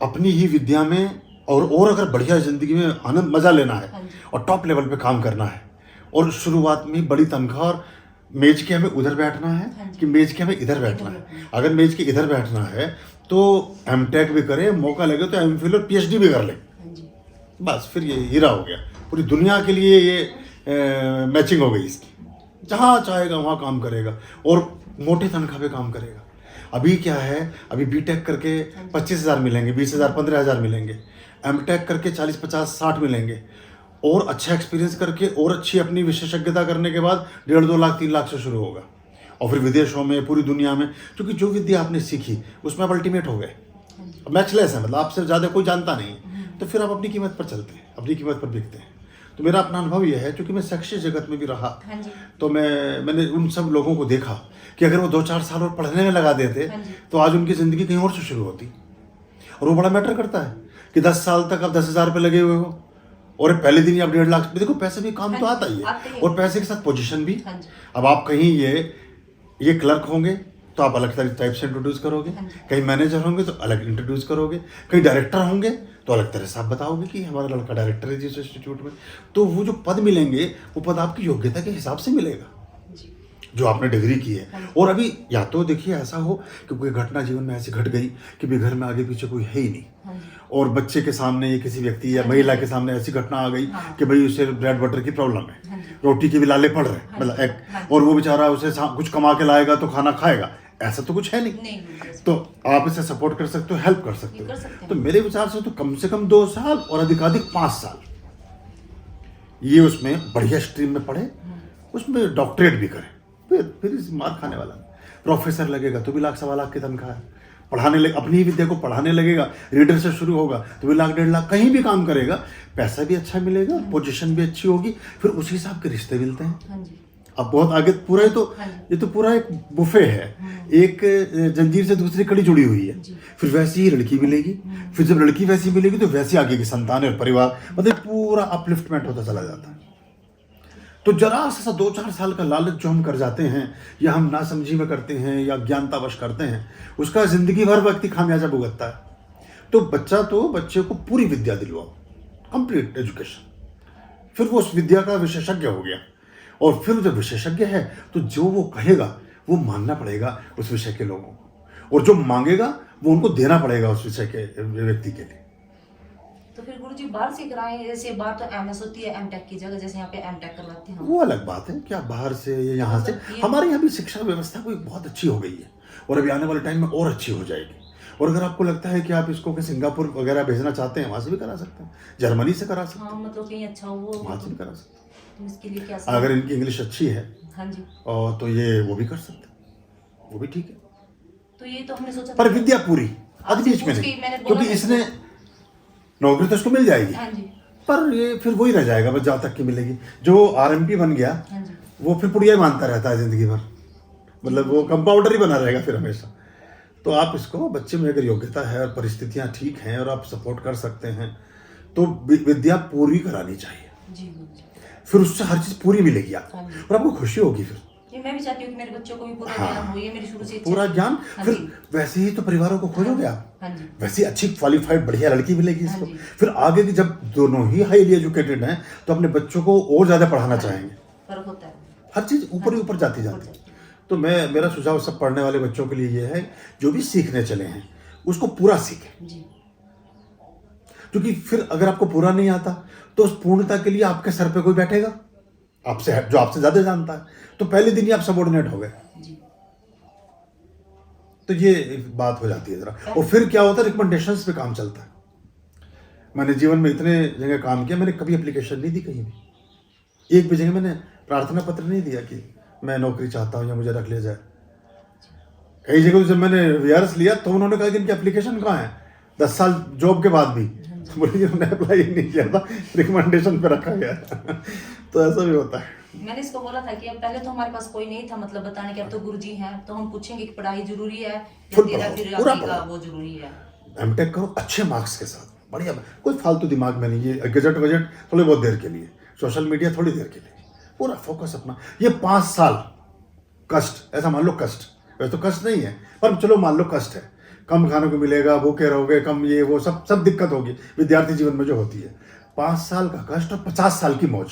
अपनी ही विद्या में और अगर बढ़िया ज़िंदगी में आनंद मज़ा लेना है हाँ जी। और टॉप लेवल पे काम करना है और शुरुआत में बड़ी तनख्वाह और मेज के हमें उधर बैठना हाँ है जी। कि मेज के हमें इधर बैठना है। अगर मेज के इधर बैठना है तो एमटेक भी करे, मौका लगे तो एमफिल और पीएचडी भी कर ले, हाँ जी। बस फिर ये हीरा हो गया। पूरी दुनिया के लिए ये मैचिंग हो गई इसकी। जहाँ चाहेगा वहाँ काम करेगा और मोटे तनख्वाह पे काम करेगा। अभी क्या है, अभी बीटेक करके 25,000 मिलेंगे, 20,000, 15,000 मिलेंगे। एमटेक करके 40, 50, 60 मिलेंगे और अच्छा एक्सपीरियंस करके और अच्छी अपनी विशेषज्ञता करने के बाद 1.5, 2 लाख, 3 लाख से शुरू होगा। और फिर विदेशों में, पूरी दुनिया में, क्योंकि जो विद्या आपने सीखी उसमें आप अल्टीमेट हो गए, मैचलेस है, मतलब आपसे ज़्यादा कोई जानता नहीं है। तो फिर आप अपनी कीमत पर चलते हैं, अपनी कीमत पर बिकते हैं। तो मेरा अपना अनुभव यह है, क्योंकि मैं शैक्षिक जगत में भी रहा, हाँ जी। तो मैंने उन सब लोगों को देखा कि अगर वो 2-4 साल और पढ़ने में लगा देते हाँ जी। तो आज उनकी ज़िंदगी कहीं और से शुरू होती। और वो बड़ा मैटर करता है कि 10 साल तक आप 10,000 रुपये लगे हुए हो और पहले दिन ही आप 1.5 लाख, देखो पैसे भी काम तो आता ही आते है ही। और पैसे के साथ पोजीशन भी। हाँ जी। अब आप कहीं ये क्लर्क होंगे तो आप अलग टाइप से इंट्रोड्यूस करोगे, हाँ जी। कहीं मैनेजर होंगे तो अलग इंट्रोड्यूस करोगे, कहीं डायरेक्टर होंगे तो अलग तरह से आप बताओगे कि हमारा लड़का डायरेक्टर है जिस इंस्टीट्यूट में। तो वो जो पद मिलेंगे वो पद आपकी योग्यता के हिसाब से मिलेगा जी। जो आपने डिग्री की है। और अभी या तो देखिए ऐसा हो कि कोई घटना जीवन में ऐसी घट गई कि भी घर में आगे पीछे कोई है ही नहीं, हाँ जी। और बच्चे के सामने या किसी व्यक्ति या महिला के सामने ऐसी घटना आ गई हाँ। कि भाई उसे ब्रेड बटर की प्रॉब्लम है, हाँ जी। रोटी के भी लाले पड़ रहे हैं, मतलब एक, हाँ। और वो बेचारा उसे कुछ कमा के लाएगा तो खाना खाएगा, ऐसा तो कुछ है नहीं। नहीं, तो आप इसे सपोर्ट कर सकते हो, हेल्प कर सकते ये कर हो। सकते हैं। तो मेरे विचार से तो कम से कम 2 साल और अधिकाधिक 5 साल ये उसमें बढ़िया स्ट्रीम में पढ़े, उसमें डॉक्टरेट भी करे, फिर इस मार खाने वाला नहीं। प्रोफेसर लगेगा तो भी 1 लाख, 1.25 लाख की तनख्वाह है। पढ़ाने लगे, अपनी ही विद्या को पढ़ाने लगेगा, रीडर से शुरू होगा तो भी 1 लाख, 1.5 लाख, कहीं भी काम करेगा पैसा भी अच्छा मिलेगा, पोजीशन भी अच्छी होगी, फिर उसी हिसाब के रिश्ते मिलते हैं। हाँ जी। अब बहुत आगे पूरा ये तो पूरा एक बुफे है, एक जंजीर से दूसरी कड़ी जुड़ी हुई है। फिर वैसी ही लड़की मिलेगी, फिर जब लड़की वैसी मिलेगी तो वैसी आगे की संतान और परिवार, मतलब पूरा अपलिफ्टमेंट होता चला जाता है। तो जरा सा 2-4 साल का लालच जो हम कर जाते हैं या हम नासमझी में करते हैं या ज्ञानतावश करते हैं, उसका जिंदगी भर व्यक्ति खामियाजा भुगतता है। तो बच्चे को पूरी विद्या दिलवाओ, कंप्लीट एजुकेशन, फिर वो उस विद्या का विशेषज्ञ हो गया। और फिर जब विशेषज्ञ है तो जो वो कहेगा वो मानना पड़ेगा उस विषय के लोगों को, और जो मांगेगा वो उनको देना पड़ेगा उस विषय के व्यक्ति के लिए। तो फिर गुरुजी बाहर से कराएं, जैसे बाहर तो एमएस होती है एमटेक की जगह, जैसे यहाँ पे एमटेक करवाते हैं हम। वो अलग बात है, क्या बाहर से या यहाँ से। मतलब ये- हमारे यहाँ भी शिक्षा व्यवस्था कोई बहुत अच्छी हो गई है और अभी आने वाले टाइम में और अच्छी हो जाएगी। और अगर आपको लगता है कि आप इसको सिंगापुर वगैरह भेजना चाहते हैं, वहाँ से भी करा सकते हैं, जर्मनी से करा सकते हैं, हाँ, मतलब कहीं अच्छा हो वहाँ से भी करा सकते हैं। तो इसके लिए क्या अगर इनकी इंग्लिश अच्छी है हाँ जी। और तो ये वो भी कर सकते हैं, वो भी ठीक है। तो ये तो हमने सोचा पर था- विद्या पूरी आपसे बीच में पूछ के नहीं, मैंने बोला क्योंकि था इसने इसको। नौकरी तो इसको मिल जाएगी, हाँ जी। पर ये फिर वही रह जाएगा बस जहाँ तक की मिलेगी। जो आरएमपी बन गया हाँ जी। वो फिर पुड़िया ही मानता रहता है जिंदगी भर, मतलब वो कंपाउंडर ही बना रहेगा फिर हमेशा। तो आप इसको, बच्चे में अगर योग्यता है और परिस्थितियां ठीक हैं और आप सपोर्ट कर सकते हैं तो विद्या पूरी करानी चाहिए, जी गुरुजी। फिर उससे हर चीज पूरी मिलेगी आपको हाँ जी। और आपको खुशी होगी फिर। ये मैं भी चाहती हूँ कि मेरे बच्चों को भी पूरा हाँ। ज्ञान हो, ये मेरी शुरू से इच्छा पूरा है। ज्ञान, हाँ फिर जी। वैसे ही तो परिवारों को खोजोगे आप, हाँ जी। वैसी अच्छी क्वालिफाइड बढ़िया लड़की मिलेगी इसको। हाँ जी। फिर आगे की जब दोनों ही हाईली एजुकेटेड हैं तो अपने बच्चों को और ज्यादा पढ़ाना चाहेंगे, फर्क होता है। हर चीज ऊपर ही ऊपर जाती जाती है। तो मेरा सुझाव सब पढ़ने वाले बच्चों के लिए ये है, जो भी सीखने चले हैं उसको पूरा सीखें, जी। क्योंकि फिर अगर आपको पूरा नहीं आता तो उस पूर्णता के लिए आपके सर पे कोई बैठेगा आपसे, जो आपसे ज्यादा जानता है, तो पहले दिन ही आप सबऑर्डिनेट हो गए। जी। तो ये एक बात हो जाती है जरा। और फिर क्या होता है, रिकमेंडेशंस पे काम चलता है। मैंने जीवन में इतने जगह काम किया, मैंने कभी एप्लीकेशन नहीं दी कहीं भी, एक भी जगह मैंने प्रार्थना पत्र नहीं दिया कि मैं नौकरी चाहता हूँ या मुझे रख लिया जाए। कई जगह जब मैंने वीआरएस लिया तो उन्होंने कहा कि इनकी एप्लीकेशन कहाँ है, 10 साल जॉब के बाद भी, तो बोले उन्होंने अप्लाई नहीं किया था, रिकमेंडेशन पे रखा गया। तो ऐसा भी होता है। मैंने इसको बोला था कि अब पहले तो हमारे पास कोई नहीं था, मतलब बताने के, अब तो गुरुजी हैं तो हम पूछेंगे कि पढ़ाई जरूरी है या फुल तेरा पढ़ाओ, फिर पूरा आगे का पढ़ाओ। वो जरूरी है। एमटेक करो अच्छे मार्क्स के साथ, बढ़िया, कोई फालतू दिमाग में नहीं, ये गजट वजट थोड़ी बहुत देर के लिए, सोशल मीडिया थोड़ी देर के लिए, पूरा फोकस अपना। ये 5 साल कष्ट, ऐसा मान लो कष्ट, वैसे तो कष्ट नहीं है पर चलो मान लो कष्ट है, कम खाने को मिलेगा, भूखे रहोगे, कम ये वो सब सब दिक्कत होगी विद्यार्थी जीवन में जो होती है। 5 साल का कष्ट और 50 साल की मौज,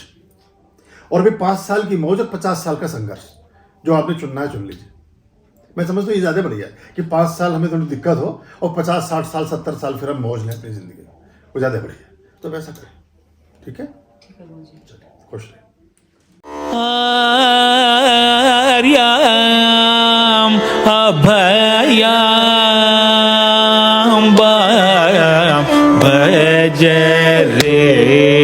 और भी 5 साल की मौज और 50 साल का संघर्ष, जो आपने चुनना है चुन लीजिए। मैं समझता हूँ ये ज़्यादा बढ़िया है कि 5 साल हमें थोड़ी दिक्कत हो और 50, 60 साल, 70 साल फिर हम मौज लें अपनी ज़िंदगी में, वो ज़्यादा बढ़िया है। तो वैसा करें, ठीक है? ठीक है गुरुजी। चलिए, खुश रहें। आर्याम अभयाम भज रे